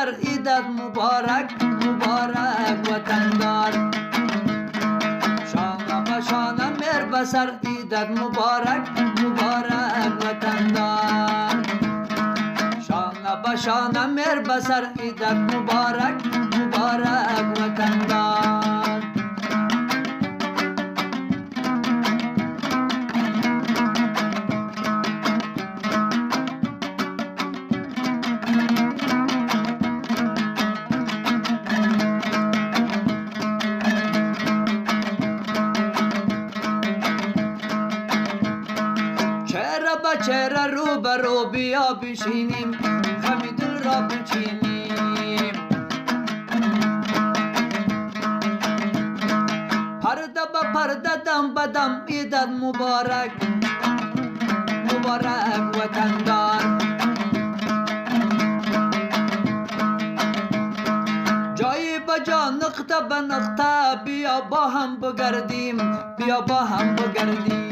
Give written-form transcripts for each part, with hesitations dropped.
بدر ایدت مبارک مبارک وطندار شانه به شانه مهر به سر ایدت مبارک مبارک وطندار شانه به شانه مهر به سر ایدت مبارک مبارک وطندار چهره رو به رو بیا بشینیم غم دل را بچینیم پرده به پرده دم به دم ایدت مبارک مبارک وطندار جایی به جا نقطه به نقطه بیا با هم بگردیم بیا با هم بگردیم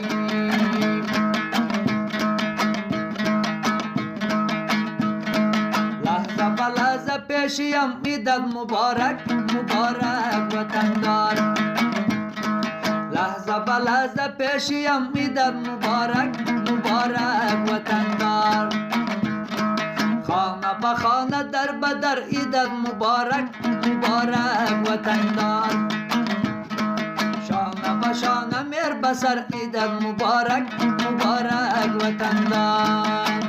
لحظه پیشیم ایدت مبارک مبارک وطندار لحظه به لحظه پیشیم ایدت مبارک مبارک وطندار خانه به خانه در به در ایدت مبارک مبارک وطندار شانه به شانه مهر به سر ایدت مبارک مبارک وطندار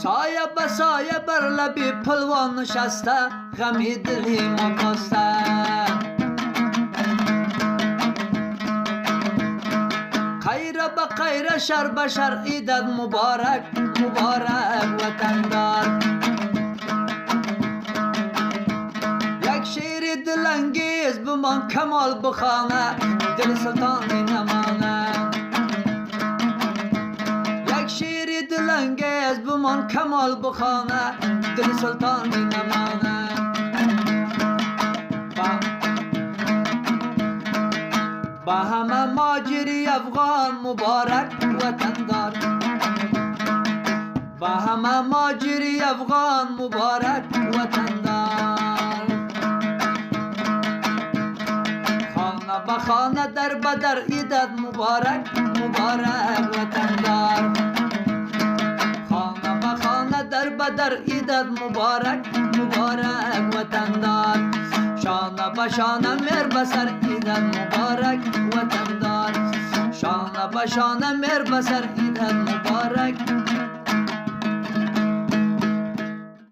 سایه به سایه بر لبی پلوان نشسته غمی دلی ما کاسته خیر به خیر شر به شر ایدت مبارک مبارک وطندار یک شیر دلانگیز بمان کمال بخانه دل سلطانی نمانه دلانگیز بمان کمال بخانه دل سلطانی نمانه با همه ماجری افغان مبارک وطندار با همه ماجری افغان مبارک وطندار خانه به خانه در به در ایدت مبارک مبارک وطندار در بدر ایدت مبارک مبارک وطندار شانه به شانه مهر به سر ایدت مبارک وطندار شانه به شانه مهر به سر ایدت مبارک